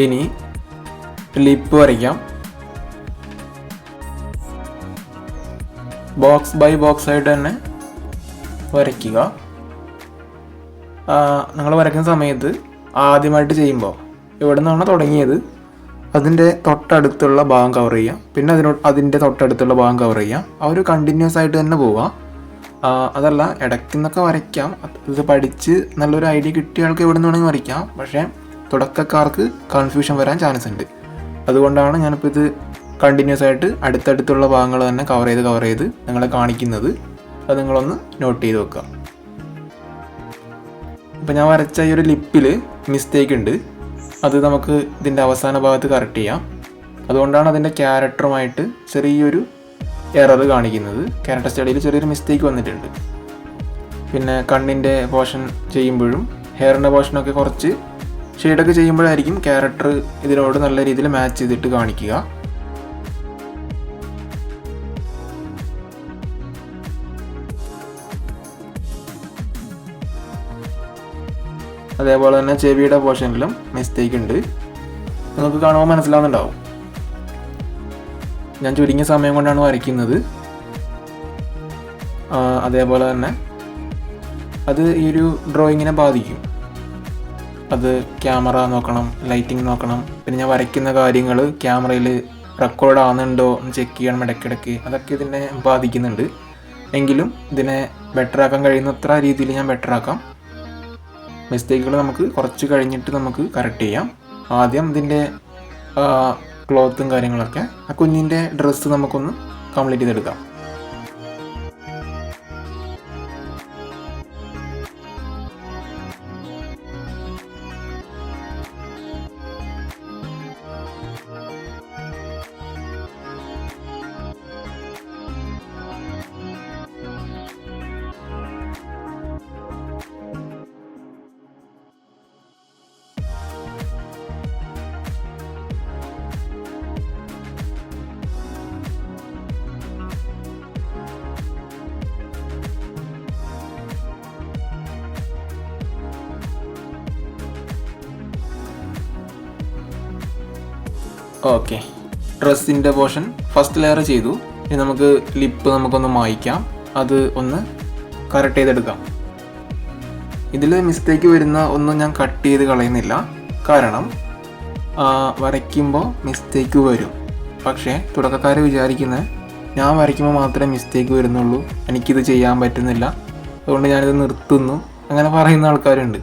ഇനി ലിപ്പ് വരയ്ക്കാം. ബോക്സ് ബൈ ബോക്സ് ആയിട്ട് തന്നെ വരയ്ക്കുക. നിങ്ങൾ വരയ്ക്കുന്ന സമയത്ത് ആദ്യമായിട്ട് ചെയ്യുമ്പോൾ ഇവിടെ നിന്നാണ് തുടങ്ങിയത്, അതിൻ്റെ തൊട്ടടുത്തുള്ള ഭാഗം കവർ ചെയ്യാം. പിന്നെ അതിൻ്റെ തൊട്ടടുത്തുള്ള ഭാഗം കവർ ചെയ്യാം. ആ ഒരു കണ്ടിന്യൂസ് ആയിട്ട് തന്നെ പോവുക. അതല്ല ഇടയ്ക്ക് നിന്നൊക്കെ വരയ്ക്കാം. ഇത് പഠിച്ച് നല്ലൊരു ഐഡിയ കിട്ടിയ ആൾക്ക് ഇവിടെ നിന്ന് വേണമെങ്കിൽ വരയ്ക്കാം. പക്ഷേ തുടക്കക്കാർക്ക് കൺഫ്യൂഷൻ വരാൻ ചാൻസ് ഉണ്ട്. അതുകൊണ്ടാണ് ഞാനിപ്പോൾ ഇത് കണ്ടിന്യൂസ് ആയിട്ട് അടുത്തടുത്തുള്ള ഭാഗങ്ങൾ തന്നെ കവർ ചെയ്ത് നിങ്ങളെ കാണിക്കുന്നത്. അത് നിങ്ങളൊന്ന് നോട്ട് ചെയ്ത് വെക്കുക. അപ്പോൾ ഞാൻ വരച്ച ഈ ഒരു ലിപ്പിൽ മിസ്റ്റേക്ക് ഉണ്ട്. അത് നമുക്ക് ഇതിൻ്റെ അവസാന ഭാഗത്ത് കറക്റ്റ് ചെയ്യാം. അതുകൊണ്ടാണ് അതിൻ്റെ ക്യാരക്ടറുമായിട്ട് ചെറിയൊരു എറർ കാണിക്കുന്നത്. ക്യാരക്ടർ സ്റ്റഡിയിൽ ചെറിയൊരു മിസ്റ്റേക്ക് വന്നിട്ടുണ്ട്. പിന്നെ കണ്ണിൻ്റെ പോർഷൻ ചെയ്യുമ്പോഴും ഹെയറിൻ്റെ പോർഷനൊക്കെ കുറച്ച് ഷെയ്ഡൊക്കെ ചെയ്യുമ്പോഴായിരിക്കും ക്യാരക്ടർ ഇതിനോട് നല്ല രീതിയിൽ മാച്ച് ചെയ്തിട്ട് കാണിക്കുക. അതേപോലെ തന്നെ ചെവിയുടെ പോർഷനിലും മിസ്റ്റേക്ക് ഉണ്ട്. നിങ്ങൾക്ക് കാണുമ്പോൾ മനസ്സിലാവുന്നുണ്ടാവും. ഞാൻ ചുരുങ്ങിയ സമയം കൊണ്ടാണ് വരയ്ക്കുന്നത്. അതേപോലെ തന്നെ അത് ഈ ഒരു ഡ്രോയിങ്ങിനെ ബാധിക്കും. അത് ക്യാമറ നോക്കണം, ലൈറ്റിംഗ് നോക്കണം, പിന്നെ ഞാൻ വരയ്ക്കുന്ന കാര്യങ്ങൾ ക്യാമറയിൽ റെക്കോർഡ് ആകുന്നുണ്ടോ എന്ന് ചെക്ക് ചെയ്യണം ഇടയ്ക്കിടയ്ക്ക്. അതൊക്കെ ഇതിനെ ബാധിക്കുന്നുണ്ട്. എങ്കിലും ഇതിനെ ബെറ്ററാക്കാൻ കഴിയുന്നത്ര രീതിയിൽ ഞാൻ ബെറ്ററാക്കാം. മിസ്റ്റേക്കുകൾ നമുക്ക് കുറച്ച് കഴിഞ്ഞിട്ട് നമുക്ക് കറക്റ്റ് ചെയ്യാം. ആദ്യം ഇതിൻ്റെ ക്ലോത്തും കാര്യങ്ങളൊക്കെ, ആ കുഞ്ഞിൻ്റെ ഡ്രസ്സ് നമുക്കൊന്ന് കംപ്ലീറ്റ് ചെയ്തെടുക്കാം. ഓക്കെ, ഡ്രസ്സിൻ്റെ പോർഷൻ ഫസ്റ്റ് ലെയർ ചെയ്തു. ഇനി നമുക്ക് ലിപ്പ് നമുക്കൊന്ന് മായ്ക്കാം, അത് ഒന്ന് കറക്റ്റ് ചെയ്തെടുക്കാം. ഇതിൽ മിസ്റ്റേക്ക് വരുന്ന ഒന്നും ഞാൻ കട്ട് ചെയ്ത് കളയുന്നില്ല. കാരണം വരയ്ക്കുമ്പോൾ മിസ്റ്റേക്ക് വരും. പക്ഷേ തുടക്കക്കാർ വിചാരിക്കുന്നത് ഞാൻ വരയ്ക്കുമ്പോൾ മാത്രമേ മിസ്റ്റേക്ക് വരുന്നുള്ളൂ, എനിക്കിത് ചെയ്യാൻ പറ്റുന്നില്ല, അതുകൊണ്ട് ഞാനിത് നിർത്തുന്നു, അങ്ങനെ പറയുന്ന ആൾക്കാരുണ്ട്.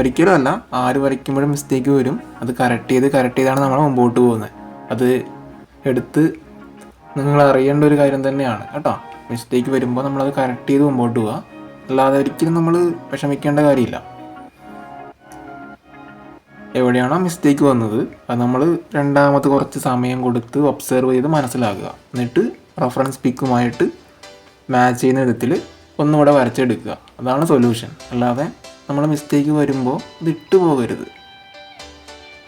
ഒരിക്കലും അല്ല, ആര് വരയ്ക്കുമ്പോഴും മിസ്റ്റേക്ക് വരും. അത് കറക്റ്റ് ചെയ്താണ് നമ്മൾ മുമ്പോട്ട് പോകുന്നത്. അത് എടുത്ത് നിങ്ങൾ അറിയേണ്ട ഒരു കാര്യം തന്നെയാണ് കേട്ടോ. മിസ്റ്റേക്ക് വരുമ്പോൾ നമ്മളത് കറക്റ്റ് ചെയ്ത് മുമ്പോട്ട് പോവുക, അല്ലാതെ ഒരിക്കലും നമ്മൾ വിഷമിക്കേണ്ട കാര്യമില്ല. എവിടെയാണോ മിസ്റ്റേക്ക് വന്നത് അത് നമ്മൾ രണ്ടാമത് കുറച്ച് സമയം കൊടുത്ത് ഒബ്സർവ് ചെയ്ത് മനസ്സിലാക്കുക. എന്നിട്ട് റെഫറൻസ് പിക്കുമായിട്ട് മാച്ച് ചെയ്യുന്ന വിധത്തിൽ ഒന്നുകൂടെ വരച്ചെടുക്കുക. അതാണ് സൊല്യൂഷൻ. അല്ലാതെ നമ്മൾ മിസ്റ്റേക്ക് വരുമ്പോൾ ഇത് ഇട്ട് പോകരുത്.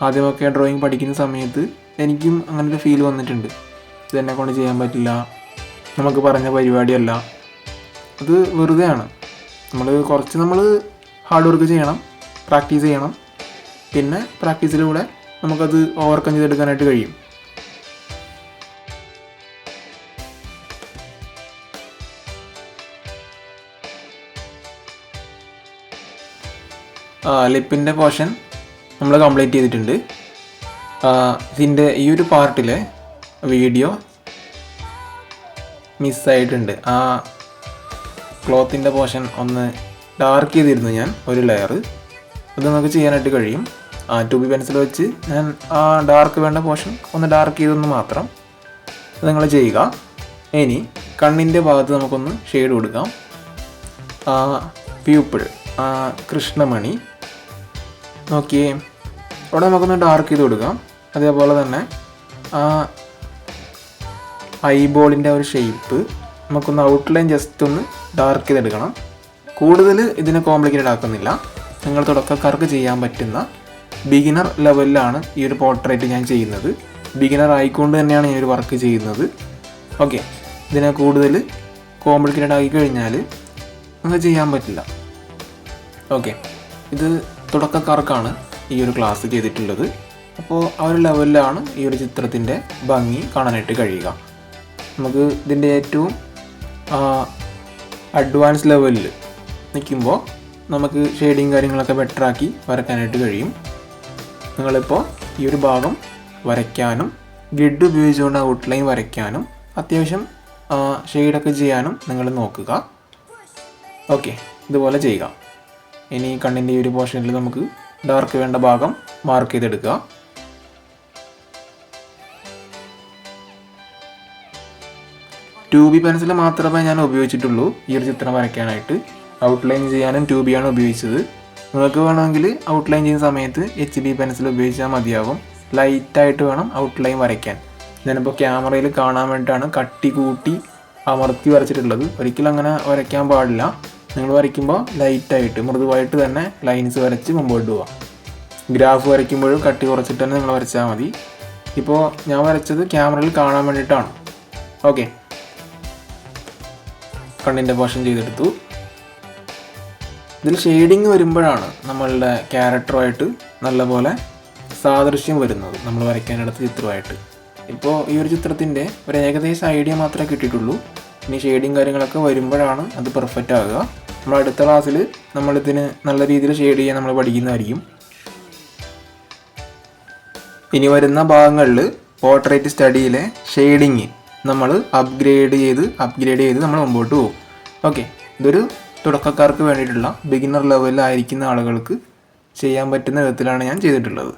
ആദ്യമൊക്കെ ഡ്രോയിങ് പഠിക്കുന്ന സമയത്ത് എനിക്കും അങ്ങനൊരു ഫീൽ വന്നിട്ടുണ്ട്. ഇതെന്നെ കൊണ്ട് ചെയ്യാൻ പറ്റില്ല, നമുക്ക് പറഞ്ഞ പരിപാടിയല്ല, അത് വെറുതെയാണ്. നമ്മൾ ഹാർഡ് വർക്ക് ചെയ്യണം, പ്രാക്ടീസ് ചെയ്യണം. പിന്നെ പ്രാക്ടീസിലൂടെ നമുക്കത് ഓവർകം ചെയ്തെടുക്കാനായിട്ട് കഴിയും. ലിപ്പിൻ്റെ പോർഷൻ നമ്മൾ കംപ്ലീറ്റ് ചെയ്തിട്ടുണ്ട്. ഇതിൻ്റെ ഈ ഒരു പാർട്ടിലെ വീഡിയോ മിസ്സായിട്ടുണ്ട്. ആ ക്ലോത്തിൻ്റെ പോർഷൻ ഒന്ന് ഡാർക്ക് ചെയ്തിരുന്നു ഞാൻ, ഒരു ലെയർ. അത് നമുക്ക് ചെയ്യാനായിട്ട് കഴിയും. 2B പെൻസിൽ വെച്ച് ഞാൻ ആ ഡാർക്ക് വേണ്ട പോർഷൻ ഒന്ന് ഡാർക്ക് ചെയ്തൊന്ന് മാത്രം നിങ്ങൾ ചെയ്യുക. ഇനി കണ്ണിൻ്റെ ഭാഗത്ത് നമുക്കൊന്ന് ഷെയ്ഡ് കൊടുക്കാം. പ്യൂപ്പിൾ, കൃഷ്ണമണി നോക്കിയേ, അവിടെ നമുക്കൊന്ന് ഡാർക്ക് ചെയ്ത് കൊടുക്കാം. അതേപോലെ തന്നെ ഐബോളിൻ്റെ ഒരു ഷേപ്പ് നമുക്കൊന്ന് ഔട്ട്ലൈൻ ജസ്റ്റ് ഒന്ന് ഡാർക്ക് ചെയ്തെടുക്കണം. കൂടുതൽ ഇതിനെ കോംപ്ലിക്കേറ്റഡ് ആക്കുന്നില്ല. നിങ്ങൾ തുടക്കക്കാർക്ക് ചെയ്യാൻ പറ്റുന്ന ബിഗിനർ ലെവലിലാണ് ഈ ഒരു പോർട്രേറ്റ് ഞാൻ ചെയ്യുന്നത്. ബിഗിനർ ആയിക്കൊണ്ട് തന്നെയാണ് ഈ ഒരു വർക്ക് ചെയ്യുന്നത്. ഓക്കെ, ഇതിനെ കൂടുതൽ കോംപ്ലിക്കേറ്റഡ് ആക്കി കഴിഞ്ഞാൽ നമുക്ക് ചെയ്യാൻ പറ്റില്ല. ഓക്കെ, ഇത് തുടക്കക്കാർക്കാണ് ഈ ഒരു ക്ലാസ് ചെയ്തിട്ടുള്ളത്. അപ്പോൾ ആ ഒരു ലെവലിലാണ് ഈ ഒരു ചിത്രത്തിൻ്റെ ഭംഗി കാണാനായിട്ട് കഴിയുക. നമുക്ക് ഇതിൻ്റെ ഏറ്റവും അഡ്വാൻസ് ലെവലിൽ നിൽക്കുമ്പോൾ നമുക്ക് ഷെയ്ഡിങ് കാര്യങ്ങളൊക്കെ ബെറ്ററാക്കി വരയ്ക്കാനായിട്ട് കഴിയും. നിങ്ങളിപ്പോൾ ഈ ഒരു ഭാഗം വരയ്ക്കാനും ഗ്രിഡ് ഉപയോഗിച്ചുകൊണ്ട് ഔട്ട്ലൈൻ വരയ്ക്കാനും അത്യാവശ്യം ഷെയ്ഡൊക്കെ ചെയ്യാനും നിങ്ങൾ നോക്കുക. ഓക്കെ, ഇതുപോലെ ചെയ്യുക. ഇനി കണ്ണിൻ്റെ ഈ ഒരു പോർഷനിൽ നമുക്ക് ഡാർക്ക് വേണ്ട ഭാഗം മാർക്ക് ചെയ്തെടുക്കുക. 2B പെൻസിൽ മാത്രമേ ഞാൻ ഉപയോഗിച്ചിട്ടുള്ളൂ ഈ ഒരു ചിത്രം വരയ്ക്കാനായിട്ട്. ഔട്ട്ലൈൻ ചെയ്യാനും 2B ആണ് ഉപയോഗിച്ചത്. നിങ്ങൾക്ക് വേണമെങ്കിൽ ഔട്ട്ലൈൻ ചെയ്യുന്ന സമയത്ത് HB പെൻസിൽ ഉപയോഗിച്ചാൽ മതിയാകും. ലൈറ്റായിട്ട് വേണം ഔട്ട്ലൈൻ വരയ്ക്കാൻ. ഞാനിപ്പോൾ ക്യാമറയിൽ കാണാൻ വേണ്ടിയിട്ടാണ് കട്ടി കൂട്ടി അമർത്തി വരച്ചിട്ടുള്ളത്. ഒരിക്കലും അങ്ങനെ വരയ്ക്കാൻ പാടില്ല. നിങ്ങൾ വരയ്ക്കുമ്പോൾ ലൈറ്റായിട്ട് മൃദുവായിട്ട് തന്നെ ലൈൻസ് വരച്ച് മുമ്പോട്ട് പോവാം. ഗ്രാഫ് വരയ്ക്കുമ്പോഴും കട്ടി കുറച്ചിട്ട് തന്നെ നിങ്ങൾ വരച്ചാൽ മതി. ഇപ്പോൾ ഞാൻ വരച്ചത് ക്യാമറയിൽ കാണാൻ വേണ്ടിയിട്ടാണ്. ഓക്കെ, കണ്ണിൻ്റെ പോർഷൻ ചെയ്തെടുത്തു. ഇതിൽ ഷെയ്ഡിങ് വരുമ്പോഴാണ് നമ്മളുടെ ക്യാരക്ടറുമായിട്ട് നല്ലപോലെ സാദൃശ്യം വരുന്നത്, നമ്മൾ വരയ്ക്കാനെടുത്ത ചിത്രമായിട്ട്. ഇപ്പോൾ ഈ ഒരു ചിത്രത്തിൻ്റെ ഒരു ഏകദേശം ഐഡിയ മാത്രമേ കിട്ടിയിട്ടുള്ളൂ. ഇനി ഷെയ്ഡിങ് കാര്യങ്ങളൊക്കെ വരുമ്പോഴാണ് അത് പെർഫെക്റ്റ് ആകുക. നമ്മൾ അടുത്ത ക്ലാസ്സിൽ നമ്മളിതിന് നല്ല രീതിയിൽ ഷെയ്ഡ് ചെയ്യാൻ നമ്മൾ പഠിക്കുന്നതായിരിക്കും. ഇനി വരുന്ന ഭാഗങ്ങളിൽ പോർട്രേറ്റ് സ്റ്റഡിയിലെ ഷെയ്ഡിങ് നമ്മൾ അപ്ഗ്രേഡ് ചെയ്ത് നമ്മൾ മുമ്പോട്ട് പോകും. ഓക്കെ, ഇതൊരു തുടക്കക്കാർക്ക് വേണ്ടിയിട്ടുള്ള ബിഗിനർ ലെവലിലായിരിക്കുന്ന ആളുകൾക്ക് ചെയ്യാൻ പറ്റുന്ന വിധത്തിലാണ് ഞാൻ ചെയ്തിട്ടുള്ളത്.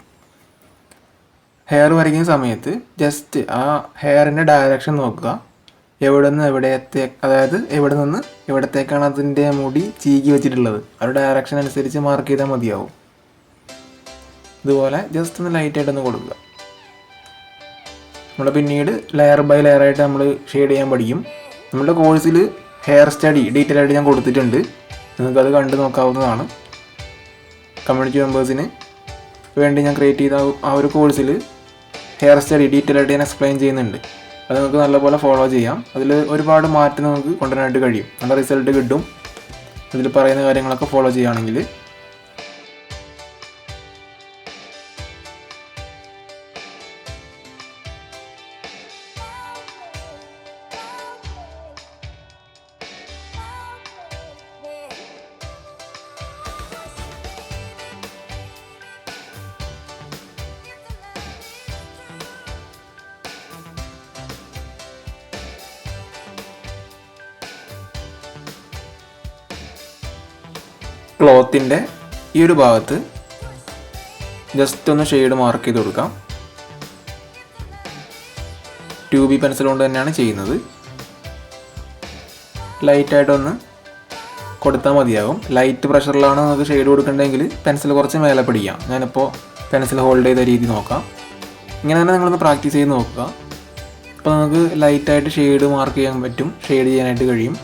ഹെയർ വരയ്ക്കുന്ന സമയത്ത് ജസ്റ്റ് ആ ഹെയറിൻ്റെ ഡയറക്ഷൻ നോക്കുക. എവിടെ നിന്ന് അതായത് എവിടെ നിന്ന് എവിടത്തേക്കാണ് അതിൻ്റെ മുടി ചീകി വെച്ചിട്ടുള്ളത്, ആ ഒരു ഡയറക്ഷൻ അനുസരിച്ച് മാർക്ക് ചെയ്താൽ മതിയാവും. ഇതുപോലെ ജസ്റ്റ് ഒന്ന് ലൈറ്റായിട്ടൊന്ന് കൊടുക്കുക. നമ്മൾ പിന്നീട് ലെയർ ബൈ ലെയർ ആയിട്ട് നമ്മൾ ഷെയ്ഡ് ചെയ്യാൻ പഠിക്കും. നമ്മുടെ കോഴ്സിൽ ഹെയർ സ്റ്റഡി ഡീറ്റെയിൽ ആയിട്ട് ഞാൻ കൊടുത്തിട്ടുണ്ട്, നിങ്ങൾക്കത് കണ്ട് നോക്കാവുന്നതാണ്. കമ്മ്യൂണിറ്റി മെമ്പേഴ്സിന് വേണ്ടി ഞാൻ ക്രിയേറ്റ് ചെയ്ത ആ ഒരു കോഴ്സിൽ ഹെയർ സ്റ്റഡി ഡീറ്റെയിൽ ആയിട്ട് ഞാൻ എക്സ്പ്ലെയിൻ ചെയ്യുന്നുണ്ട്. അത് നിങ്ങൾക്ക് നല്ലപോലെ ഫോളോ ചെയ്യാം. അതിൽ ഒരുപാട് മാറ്റം നമുക്ക് കൊണ്ടുവരാനായിട്ട് കഴിയും, നല്ല റിസൾട്ട് കിട്ടും ഇതിൽ പറയുന്ന കാര്യങ്ങളൊക്കെ ഫോളോ ചെയ്യുകയാണെങ്കിൽ. ക്ലോത്തിൻ്റെ ഈ ഒരു ഭാഗത്ത് ജസ്റ്റ് ഒന്ന് ഷെയ്ഡ് മാർക്ക് ചെയ്ത് കൊടുക്കാം. 2B പെൻസിൽ കൊണ്ട് തന്നെയാണ് ചെയ്യുന്നത്. ലൈറ്റായിട്ടൊന്ന് കൊടുത്താൽ മതിയാകും. ലൈറ്റ് പ്രഷറിലാണ് നമുക്ക് ഷെയ്ഡ് കൊടുക്കേണ്ടതെങ്കിൽ പെൻസിൽ കുറച്ച് മേലെ പിടിക്കാം. ഞാനിപ്പോൾ പെൻസിൽ ഹോൾഡ് ചെയ്ത രീതി നോക്കാം. ഇങ്ങനെ തന്നെ നിങ്ങളൊന്ന് പ്രാക്ടീസ് ചെയ്ത് നോക്കുക. അപ്പോൾ നമുക്ക് ലൈറ്റായിട്ട് ഷെയ്ഡ് മാർക്ക് ചെയ്യാൻ പറ്റും, ഷെയ്ഡ് ചെയ്യാനായിട്ട് കഴിയും.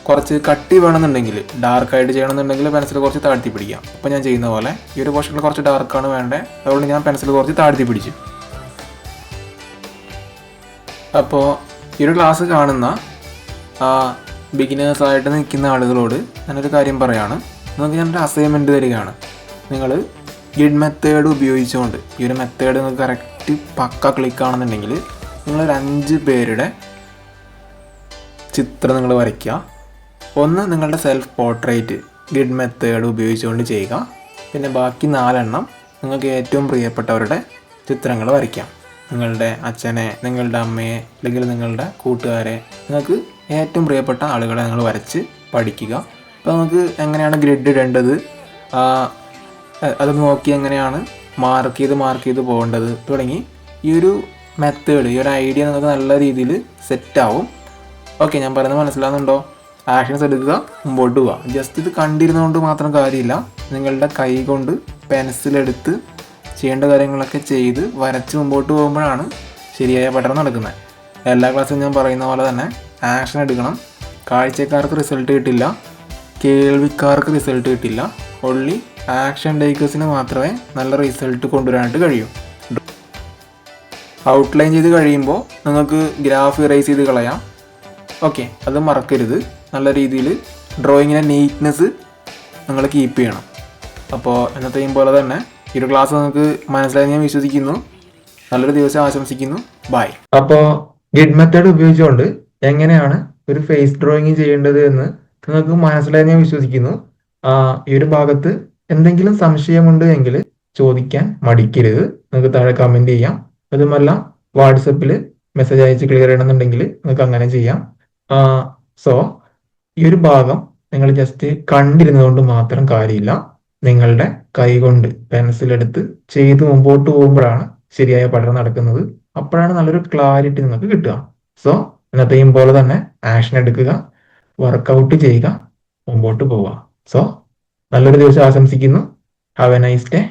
കുറച്ച് കട്ടി വേണമെന്നുണ്ടെങ്കിൽ, ഡാർക്കായിട്ട് ചെയ്യണമെന്നുണ്ടെങ്കിൽ പെൻസിൽ കുറച്ച് താഴ്ത്തി പിടിക്കാം. അപ്പോൾ ഞാൻ ചെയ്യുന്ന പോലെ ഈ ഒരു പോർഷനിൽ കുറച്ച് ഡാർക്കാണ് വേണ്ടത്, അതുകൊണ്ട് ഞാൻ പെൻസിൽ കുറച്ച് താഴ്ത്തി പിടിച്ചു. അപ്പോൾ ഈ ഒരു ക്ലാസ് കാണുന്ന ബിഗിനേഴ്സായിട്ട് നിൽക്കുന്ന ആളുകളോട് ഞാനൊരു കാര്യം പറയുകയാണ്. നിങ്ങൾക്ക് ഞാനൊരു അസൈൻമെൻറ്റ് തരികയാണ്. നിങ്ങൾ ഗ്രിഡ് മെത്തേഡ് ഉപയോഗിച്ചുകൊണ്ട്, ഈ ഒരു മെത്തേഡ് നിങ്ങൾക്ക് കറക്റ്റ് പക്ക ക്ലിക്കാണെന്നുണ്ടെങ്കിൽ നിങ്ങളൊരു 5 പേരുടെ ചിത്രം നിങ്ങൾ വരയ്ക്കുക. ഒന്ന് നിങ്ങളുടെ സെൽഫ് പോർട്രേറ്റ് ഗ്രിഡ് മെത്തേഡ് ഉപയോഗിച്ചുകൊണ്ട് ചെയ്യുക. പിന്നെ ബാക്കി 4 എണ്ണം നിങ്ങൾക്ക് ഏറ്റവും പ്രിയപ്പെട്ടവരുടെ ചിത്രങ്ങൾ വരയ്ക്കാം. നിങ്ങളുടെ അച്ഛനെ, നിങ്ങളുടെ അമ്മയെ, അല്ലെങ്കിൽ നിങ്ങളുടെ കൂട്ടുകാരെ, നിങ്ങൾക്ക് ഏറ്റവും പ്രിയപ്പെട്ട ആളുകളെ നിങ്ങൾ വരച്ച് പഠിക്കുക. അപ്പോൾ നമുക്ക് എങ്ങനെയാണ് ഗ്രിഡ് ഇടേണ്ടത്, അത് നോക്കി എങ്ങനെയാണ് മാർക്ക് ചെയ്ത് പോകേണ്ടത് തുടങ്ങി ഈ ഒരു മെത്തേഡ്, ഈ ഒരു ഐഡിയ നിങ്ങൾക്ക് നല്ല രീതിയിൽ സെറ്റാവും. ഓക്കെ, ഞാൻ പറയുന്നത് മനസ്സിലാകുന്നുണ്ടോ? ആക്ഷൻസ് എടുക്കുക, മുമ്പോട്ട് പോവുക. ജസ്റ്റ് ഇത് കണ്ടിരുന്നുകൊണ്ട് മാത്രം കാര്യമില്ല. നിങ്ങളുടെ കൈ കൊണ്ട് പെൻസിലെടുത്ത് ചെയ്യേണ്ട കാര്യങ്ങളൊക്കെ ചെയ്ത് വരച്ച് മുമ്പോട്ട് പോകുമ്പോഴാണ് ശരിയായ പഠനം നടക്കുന്നത്. എല്ലാ ക്ലാസ്സും ഞാൻ പറയുന്ന പോലെ തന്നെ ആക്ഷൻ എടുക്കണം. കാഴ്ചക്കാർക്ക് റിസൾട്ട് കിട്ടില്ല, കേൾവിക്കാർക്ക് റിസൾട്ട് കിട്ടില്ല. ഓൺലി ആക്ഷൻ ടേക്കേഴ്സിന് മാത്രമേ നല്ല റിസൾട്ട് കൊണ്ടുവരാനായിട്ട് കഴിയൂ. ഔട്ട്ലൈൻ ചെയ്ത് കഴിയുമ്പോൾ നിങ്ങൾക്ക് ഗ്രാഫ് ഇറേസ് ചെയ്ത് കളയാം. ഓക്കെ, അത് മറക്കരുത്. നല്ല രീതിയിൽ ഡ്രോയിങ്ങിൻ്റെ നീറ്റ്നെസ് നിങ്ങൾ കീപ്പ് ചെയ്യണം. അപ്പോൾ എന്നത്തെയും പോലെ തന്നെ ഈ ഒരു ക്ലാസ് നിങ്ങൾക്ക് മനസ്സിലായി ഞാൻ വിശ്വസിക്കുന്നു. നല്ലൊരു ദിവസം ആശംസിക്കുന്നു. ബൈ.
അപ്പോൾ ഗ്രിഡ് മെത്തേഡ് ഉപയോഗിച്ചുകൊണ്ട് എങ്ങനെയാണ് ഒരു ഫേസ് ഡ്രോയിങ് ചെയ്യേണ്ടത് എന്ന് നിങ്ങൾക്ക് മനസ്സിലായി ഞാൻ വിശ്വസിക്കുന്നു. ഈ ഒരു ഭാഗത്ത് എന്തെങ്കിലും സംശയമുണ്ട് എങ്കിൽ ചോദിക്കാൻ മടിക്കരുത്. നിങ്ങൾക്ക് താഴെ കമൻറ്റ് ചെയ്യാം. അതുമല്ല വാട്സപ്പിൽ മെസ്സേജ് അയച്ച് ക്ലിയർ ചെയ്യണമെന്നുണ്ടെങ്കിൽ നിങ്ങൾക്ക് അങ്ങനെ ചെയ്യാം. സോ ഈ ഒരു ഭാഗം നിങ്ങൾ ജസ്റ്റ് കണ്ടിരുന്നതുകൊണ്ട് മാത്രം കാര്യമില്ല. നിങ്ങളുടെ കൈ കൊണ്ട് പെൻസിലെടുത്ത് ചെയ്ത് മുമ്പോട്ട് പോകുമ്പോഴാണ് ശരിയായ പഠനം നടക്കുന്നത്. അപ്പോഴാണ് നല്ലൊരു ക്ലാരിറ്റി നിങ്ങൾക്ക് കിട്ടുക. സോ ഇന്നത്തെയും പോലെ തന്നെ ആക്ഷൻ എടുക്കുക, വർക്കൗട്ട് ചെയ്യുക, മുമ്പോട്ട് പോവുക. സോ നല്ലൊരു ദിവസം ആശംസിക്കുന്നു. Have A nice day.